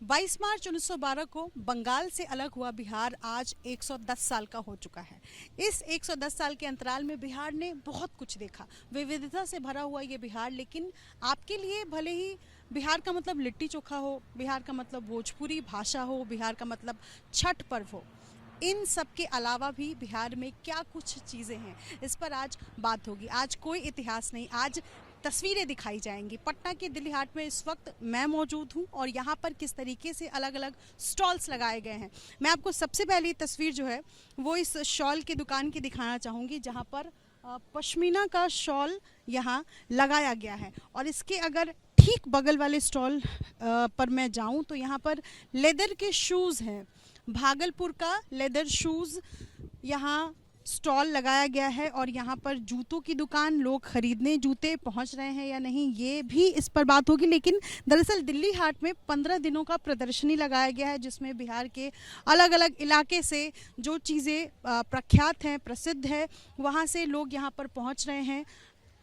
22 मार्च 1912 को बंगाल से अलग हुआ बिहार आज 110 साल का हो चुका है। इस 110 साल के अंतराल में बिहार ने बहुत कुछ देखा, विविधता से भरा हुआ ये बिहार। लेकिन आपके लिए भले ही बिहार का मतलब लिट्टी चोखा हो, बिहार का मतलब भोजपुरी भाषा हो, बिहार का मतलब छठ पर्व हो, इन सब के अलावा भी बिहार में क्या कुछ चीज़ें हैं, इस पर आज बात होगी। आज कोई इतिहास नहीं, आज तस्वीरें दिखाई जाएंगी। पटना के दिल्ली हाट में इस वक्त मैं मौजूद हूं और यहाँ पर किस तरीके से अलग अलग स्टॉल्स लगाए गए हैं। मैं आपको सबसे पहली तस्वीर जो है वो इस शॉल की दुकान की दिखाना चाहूँगी, जहाँ पर पश्मीना का शॉल यहाँ लगाया गया है। और इसके अगर ठीक बगल वाले स्टॉल पर मैं जाऊँ तो यहाँ पर लेदर के शूज़ हैं, भागलपुर का लेदर शूज़ यहाँ स्टॉल लगाया गया है। और यहाँ पर जूतों की दुकान, लोग खरीदने जूते पहुँच रहे हैं या नहीं ये भी इस पर बात होगी। लेकिन दरअसल दिल्ली हाट में 15 दिनों का प्रदर्शनी लगाया गया है, जिसमें बिहार के अलग अलग इलाके से जो चीज़ें प्रख्यात हैं, प्रसिद्ध है, वहाँ से लोग यहाँ पर पहुँच रहे हैं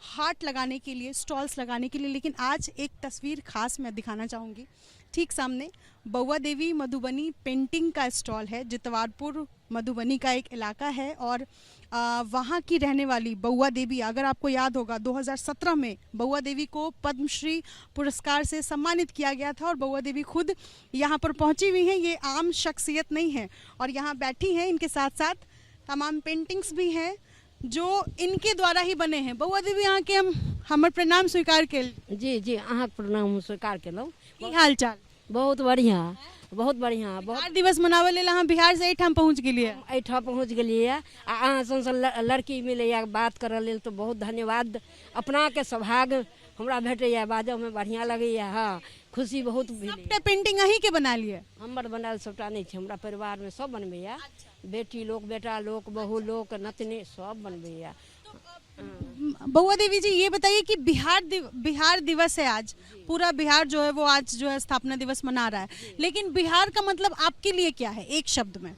हाट लगाने के लिए, स्टॉल्स लगाने के लिए। लेकिन आज एक तस्वीर खास मैं दिखाना चाहूँगी। ठीक सामने बउआ देवी मधुबनी पेंटिंग का स्टॉल है। जितवारपुर मधुबनी का एक इलाका है और वहाँ की रहने वाली बउआ देवी, अगर आपको याद होगा 2017 में बउआ देवी को पद्मश्री पुरस्कार से सम्मानित किया गया था और बउआ देवी खुद यहाँ पर पहुँची हुई हैं। ये आम शख्सियत नहीं है और यहाँ बैठी हैं। इनके साथ साथ तमाम पेंटिंग्स भी हैं जो इनके द्वारा ही बने हैं। बउआ देवी यहाँ के हमर प्रणाम स्वीकार के जी जी अहाँ प्रणाम स्वीकार केलहुँ। की हाल चाल? बहुत बढ़िया, बहुत बढ़िया। बहुत बिहार दिवस मनावे लेल अहाँ बिहार से एठाम पहुँच गेलिए? एहिठाम पहुँच गेलिए आ अहाँ सन लड़की मिलैया बात करऽ लेल तो बहुत धन्यवाद। अपना के सौभाग्य हमरा भेटैया, बाजऽ में बढ़िया लगैया। हाँ, खुशी बहुत भेल। सबटा पेंटिंग अहीं के बना लिए? हमर बनायल सबटा नहीं छै, हमरा परिवार में सब बनबैया। बेटी लोग, बेटा लोग, बहू लोग, नतनी सब बनबैया। बउआ देवी जी ये बताइए कि बिहार दिवस है आज, पूरा बिहार जो है वो आज जो है स्थापना दिवस मना रहा है, लेकिन बिहार का मतलब आपके लिए क्या है एक शब्द में?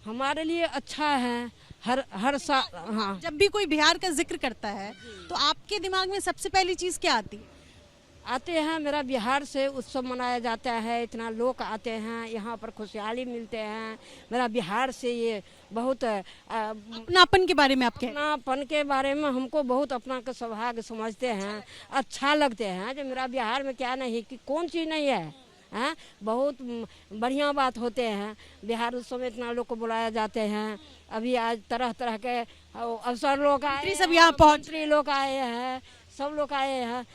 हमारे लिए अच्छा है। हर साल हाँ, जब भी कोई बिहार का जिक्र करता है तो आपके दिमाग में सबसे पहली चीज क्या आती है? आते हैं, मेरा बिहार से उत्सव मनाया जाता है, इतना लोग आते हैं, यहाँ पर खुशहाली मिलते हैं। मेरा बिहार से ये बहुत अपनापन के बारे में आप कहें? अपनापन के बारे में हमको बहुत अपना का सौभाग्य समझते हैं, अच्छा लगते हैं। जो मेरा बिहार में क्या नहीं कि कौन चीज़ नहीं है, हैं? बहुत बढ़िया बात होते हैं। बिहार उत्सव में इतना लोग को बुलाया जाते हैं। अभी आज तरह तरह के अवसर लोग आए, सब यहाँ पहुँच, मंत्री लोग आए हैं, सब लोग आए हैं।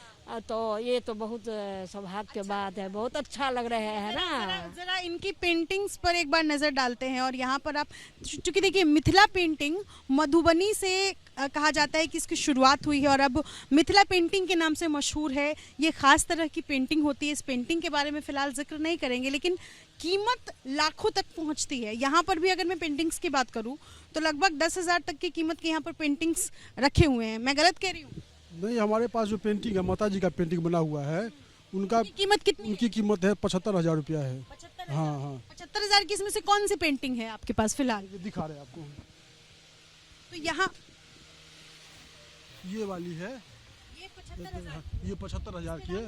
तो ये तो बहुत सौभाग्य की बात है, बहुत अच्छा लग रहा है ना। जरा इनकी पेंटिंग्स पर एक बार नज़र डालते हैं। और यहाँ पर आप चूंकि देखिए मिथिला पेंटिंग मधुबनी से कहा जाता है कि इसकी शुरुआत हुई है और अब मिथिला पेंटिंग के नाम से मशहूर है। ये खास तरह की पेंटिंग होती है। इस पेंटिंग के बारे में फ़िलहाल जिक्र नहीं करेंगे, लेकिन कीमत लाखों तक पहुँचती है। यहाँ पर भी अगर मैं पेंटिंग्स की बात करूँ तो लगभग 10,000 तक की कीमत के यहाँ पर पेंटिंग्स रखे हुए हैं। मैं गलत कह रही हूँ? नहीं, हमारे पास जो पेंटिंग है, माता जी का पेंटिंग बना हुआ है, उनका कीमत कितनी? उनकी कीमत है 75,000 रुपया है। 75,000? हाँ हाँ, 75,000 की इसमें से कौन सी पेंटिंग है आपके पास फिलहाल? ये दिखा रहे हैं आपको। तो यहाँ ये वाली है, ये 75,000 ये 75,000 की है।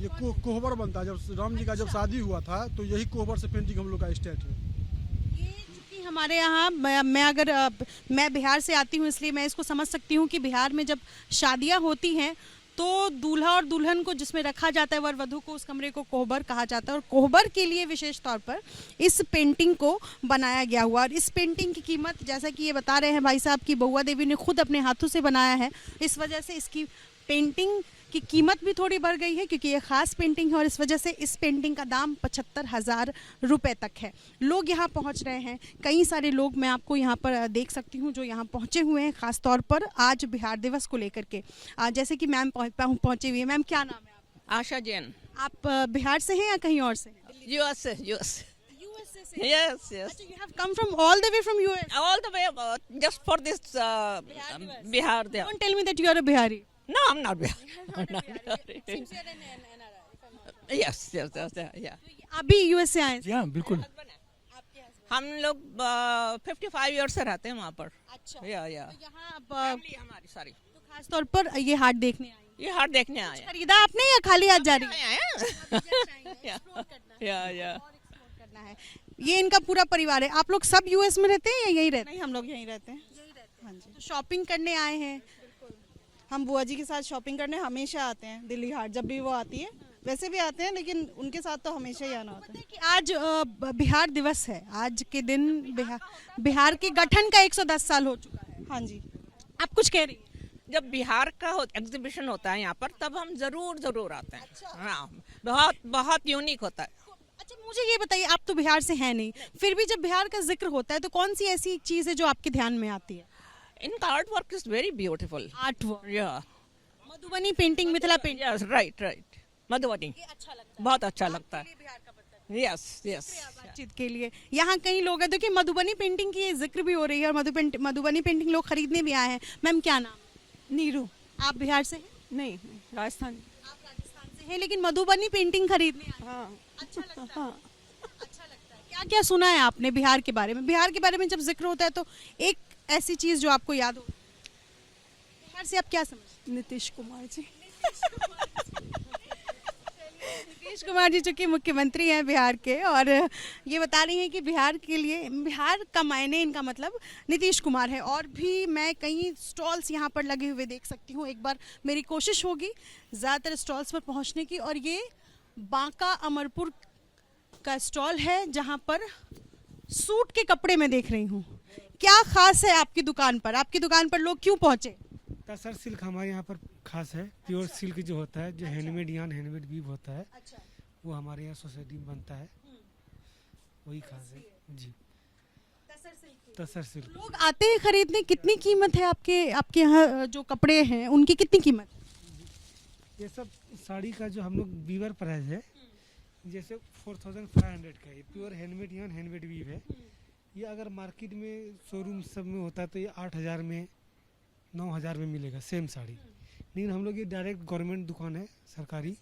ये कोहबर बनता है। जब राम जी का जब शादी हुआ था तो यही कोहबर से पेंटिंग हम लोग का स्टार्ट है। हमारे यहाँ मैं बिहार से आती हूँ इसलिए मैं इसको समझ सकती हूँ कि बिहार में जब शादियाँ होती हैं तो दूल्हा और दुल्हन को जिसमें रखा जाता है, वर वधू को, उस कमरे को कोहबर कहा जाता है। और कोहबर के लिए विशेष तौर पर इस पेंटिंग को बनाया गया हुआ। और इस पेंटिंग की कीमत, जैसा कि ये बता रहे हैं भाई साहब की बउआ देवी ने खुद अपने हाथों से बनाया है, इस वजह से इसकी पेंटिंग की कीमत भी थोड़ी बढ़ गई है, क्योंकि ये खास पेंटिंग है और इस वजह से इस पेंटिंग का दाम 75,000 रुपये तक है। लोग यहाँ पहुँच रहे हैं, कई सारे लोग मैं आपको यहाँ पर देख सकती हूँ जो यहाँ पहुँचे हुए हैं खास तौर पर आज बिहार दिवस को लेकर के। जैसे कि मैम पहुँची हुई है। मैम क्या नाम है आपका? आशा जैन। आप बिहार से हैं या कहीं और से हैं? यूएस से। Yes, yes. You have come from all the way from US? All the way just for this Bihar there. Don't tell me that you are a Bihari. No, I'm not Bihar. Yes, yeah. आप भी US से आए? जी हाँ, बिल्कुल। हम लोग 55 year से रहते हैं वहाँ पर। अच्छा। या तो यहाँ फैमिली हमारी सारी। तो खास तौर पर ये हाट देखने आई? ये हाट देखने आए हैं। खरीदा आपने या खाली हाथ जा रही है? आए हैं। या करना है। ये इनका पूरा परिवार है। आप लोग सब यूएस में रहते हैं या यहीं रहते हैं? नहीं, हम लोग यहीं रहते हैं। हाँ जी, तो शॉपिंग करने आए हैं। हम बुआ जी के साथ शॉपिंग करने हमेशा आते हैं दिल्ली हाट, जब भी वो आती है। वैसे भी आते हैं, लेकिन उनके साथ तो हमेशा ही आना होता है। कि आज बिहार दिवस है। आज के दिन बिहार के गठन का 110 साल हो चुका है। हाँ जी, आप कुछ कह रही हैं? जब बिहार का एग्जीबिशन होता है यहाँ पर, तब हम जरूर आते हैं। हाँ, बहुत बहुत यूनिक होता है। अच्छा, मुझे ये बताइए, आप तो बिहार से हैं नहीं, फिर भी जब बिहार का जिक्र होता है तो कौन सी ऐसी एक चीज है जो आपके ध्यान में आती है? इनका art work is very beautiful. Art work, या Madhubani painting, Mithila painting. Yes, right Madhubani अच्छा लगता बहुत अच्छा लगता है। बिहार का पता है। यस बातचीत के लिए यहाँ कई लोग हैं, देखिए मधुबनी पेंटिंग की जिक्र भी हो रही है और मधुबनी पेंटिंग लोग खरीदने भी आए हैं। मैम, क्या नाम? नीरू। आप बिहार से हैं? नहीं, राजस्थान। आप राजस्थान से हैं, लेकिन मधुबनी पेंटिंग खरीदने आए हैं। हाँ अच्छा लगता है। हाँ, अच्छा लगता है। क्या क्या सुना है आपने बिहार के बारे में? बिहार के बारे में जब जिक्र होता है तो एक ऐसी चीज जो आपको याद हो, बिहार से आप क्या समझते नीतीश कुमार जी। हैं? नीतीश कुमार जी चूंकि मुख्यमंत्री हैं बिहार के, और ये बता रही हैं कि बिहार के लिए, बिहार का मायने, इनका मतलब नीतीश कुमार है। और भी मैं कई स्टॉल्स यहाँ पर लगे हुए देख सकती हूँ। एक बार मेरी कोशिश होगी ज़्यादातर स्टॉल्स पर पहुँचने की। और ये बांका अमरपुर का स्टॉल है जहाँ पर सूट के कपड़े मैं देख रही हूँ। क्या खास है आपकी दुकान पर? आपकी दुकान पर लोग क्यों पहुँचे? तसर सिल्क हमारे यहाँ पर खास है। प्योर सिल्क जो होता है, जो हैंडमेड यान हैंडमेड वीव होता है, वो हमारे यहाँ सोसाइटी में बनता है, वही खास है जी। तसर सिल्क लोग आते हैं खरीदने। कितनी कीमत है आपके यहाँ जो कपड़े हैं उनकी कितनी कीमत? ये सब साड़ी का जो हम लोग वीवर प्राइस है, जैसे 4500 का है। प्योर हैंडमेड यान हैंडमेड वीव है। ये अगर मार्केट में शोरूम सब में होता है तो ये 8000 में 9000 में मिलेगा सेम साड़ी। लेकिन हम लोग ये डायरेक्ट गवर्नमेंट दुकान है सरकारी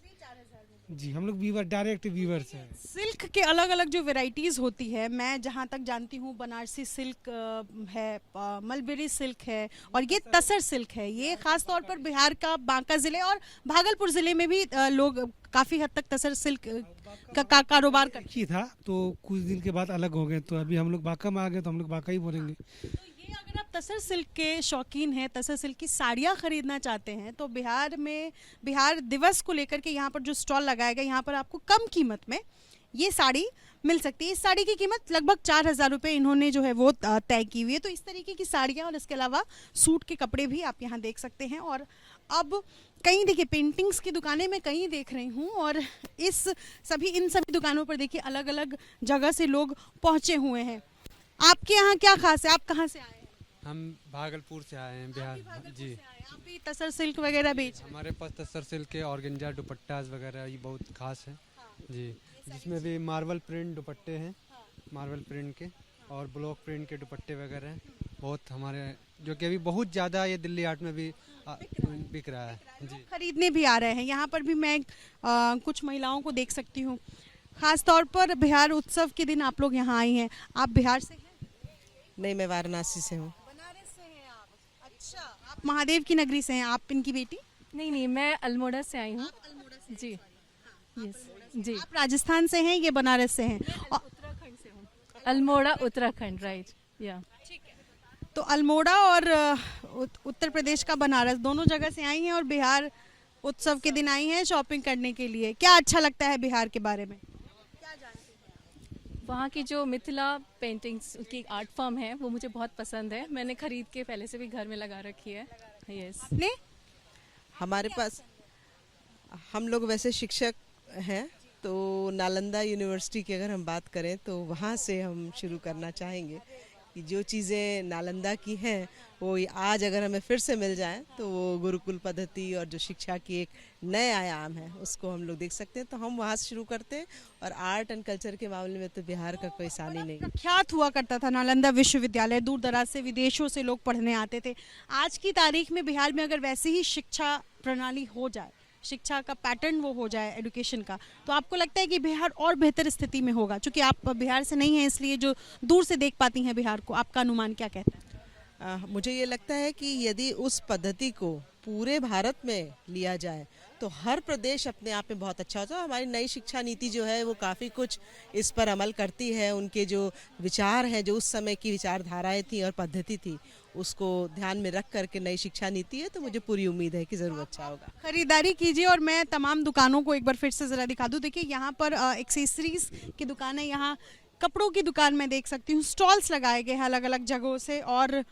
जी। हम लोग वीवर डायरेक्ट वीवर से है। सिल्क के अलग अलग जो वेराइटीज़ होती है, मैं जहाँ तक जानती हूँ बनारसी सिल्क है, मलबेरी सिल्क है, और ये तसर सिल्क है। ये खास तौर पर बिहार का बांका ज़िले और भागलपुर ज़िले में भी लोग काफ़ी हद तक तसर सिल्क का कारोबार करते ही था, तो कुछ दिन के बाद अलग हो गए, तो अभी हम लोग बांका में आ गए, तो हम लोग बांका ही बोलेंगे। हैं। तो ये अगर आप तसर सिल्क के शौकीन हैं, तसर सिल्क की साड़ियाँ खरीदना चाहते हैं, तो बिहार में बिहार दिवस को लेकर के यहाँ पर जो स्टॉल लगाया गया, यहाँ पर आपको कम कीमत में ये साड़ी मिल सकती है। इस साड़ी की कीमत लगभग 4000 रुपये इन्होंने जो है वो तय की हुई है। तो इस तरीके की साड़ियाँ और इसके अलावा सूट के कपड़े भी आप यहाँ देख सकते हैं। और अब कहीं देखिए पेंटिंग्स की दुकानें मैं कहीं देख रही हूँ, और इन सभी दुकानों पर देखिए अलग अलग जगह से लोग पहुँचे हुए हैं। आपके यहाँ क्या खास है? आप कहाँ से आए हैं? हम भागलपुर से आए हैं बिहार जी। आप भी तसर सिल्क वगैरह बेच? हमारे पास तसर सिल्क के ऑर्गेंजा दुपट्टास वगैरह ये बहुत खास है जी। जिसमें भी मार्बल प्रिंट दुपट्टे हैं, मार्बल प्रिंट के, और ब्लॉक प्रिंट के दुपट्टे वगैरह हैं बहुत हमारे, जो कि अभी बहुत ज़्यादा ये दिल्ली हाट में भी बिक रहा है जी। खरीदने भी आ रहे हैं। यहाँ पर भी मैं कुछ महिलाओं को देख सकती हूँ। खास तौर पर बिहार उत्सव के दिन आप लोग यहाँ आई हैं। आप बिहार से हैं? नहीं, मैं वाराणसी से हूँ। बनारस से हैं आप? अच्छा, आप महादेव की नगरी से हैं। आप इनकी बेटी? नहीं, मैं अल्मोड़ा से आई हूँ जी। यस जी। आप राजस्थान से हैं, ये बनारस से हैं। उत्तराखंड से हूँ। अल्मोड़ा उत्तराखंड, राइट या। तो अल्मोड़ा और उत्तर प्रदेश का बनारस दोनों जगह से आई हैं, और बिहार उत्सव के दिन आई हैं शॉपिंग करने के लिए। क्या अच्छा लगता है बिहार के बारे में? वहाँ की जो मिथिला पेंटिंग्स की आर्ट फॉर्म है वो मुझे बहुत पसंद है। मैंने खरीद के पहले से भी घर में लगा रखी है। यस। ने हमारे पास, हम लोग वैसे शिक्षक हैं, तो नालंदा यूनिवर्सिटी की अगर हम बात करें तो वहाँ से हम शुरू करना चाहेंगे कि जो चीज़ें नालंदा की हैं वो आज अगर हमें फिर से मिल जाएं तो वो गुरुकुल पद्धति और जो शिक्षा की एक नए आयाम है उसको हम लोग देख सकते हैं। तो हम वहाँ से शुरू करते हैं। और आर्ट एंड कल्चर के मामले में तो बिहार का कोई सानी नहीं। प्रख्यात हुआ करता था नालंदा विश्वविद्यालय, दूर दराज से विदेशों से लोग पढ़ने आते थे। आज की तारीख में बिहार में अगर वैसी ही शिक्षा प्रणाली हो जाए, शिक्षा का पैटर्न वो हो जाए एजुकेशन का, तो आपको लगता है कि बिहार और बेहतर स्थिति में होगा? क्योंकि आप बिहार से नहीं हैं, इसलिए जो दूर से देख पाती हैं बिहार को, आपका अनुमान क्या कहता है? मुझे ये लगता है कि यदि उस पद्धति को पूरे भारत में लिया जाए तो हर प्रदेश अपने आप में बहुत अच्छा होता है। हमारी नई शिक्षा नीति जो है वो काफ़ी कुछ इस पर अमल करती है। उनके जो विचार हैं, जो उस समय की विचारधाराएं थी और पद्धति थी, उसको ध्यान में रख करके नई शिक्षा नीति है, तो मुझे पूरी उम्मीद है कि ज़रूर अच्छा होगा। खरीदारी कीजिए और मैं तमाम दुकानों को एक बार फिर से ज़रा दिखा दूँ। देखिए यहाँ पर एक्सेसरीज की दुकान है, यहाँ कपड़ों की दुकान मैं देख सकती हूँ, स्टॉल्स लगाए गए हैं अलग अलग जगहों से। और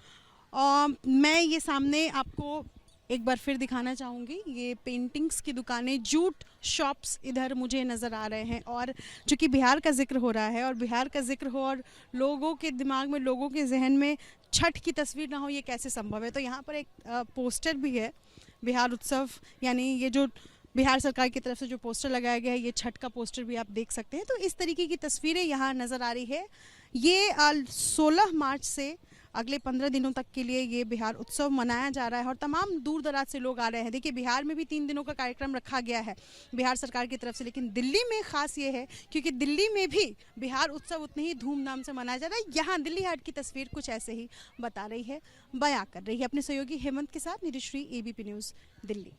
मैं ये सामने आपको एक बार फिर दिखाना चाहूँगी, ये पेंटिंग्स की दुकानें, जूट शॉप्स इधर मुझे नज़र आ रहे हैं। और चूँकि बिहार का जिक्र हो रहा है और बिहार का जिक्र हो और लोगों के दिमाग में, लोगों के जहन में छठ की तस्वीर ना हो, ये कैसे संभव है। तो यहाँ पर एक पोस्टर भी है, बिहार उत्सव, यानी ये जो बिहार सरकार की तरफ से जो पोस्टर लगाया गया है, ये छठ का पोस्टर भी आप देख सकते हैं। तो इस तरीके की तस्वीरें यहाँ नज़र आ रही है। ये 16 मार्च से अगले 15 दिनों तक के लिए ये बिहार उत्सव मनाया जा रहा है और तमाम दूर दराज से लोग आ रहे हैं। देखिए बिहार में भी 3 दिनों का कार्यक्रम रखा गया है बिहार सरकार की तरफ से, लेकिन दिल्ली में ख़ास ये है क्योंकि दिल्ली में भी बिहार उत्सव उतने ही धूमधाम से मनाया जा रहा है। यहाँ दिल्ली हाट की तस्वीर कुछ ऐसे ही बता रही है, बयां कर रही है। अपने सहयोगी हेमंत के साथ निरुश्री, ABP न्यूज़, दिल्ली।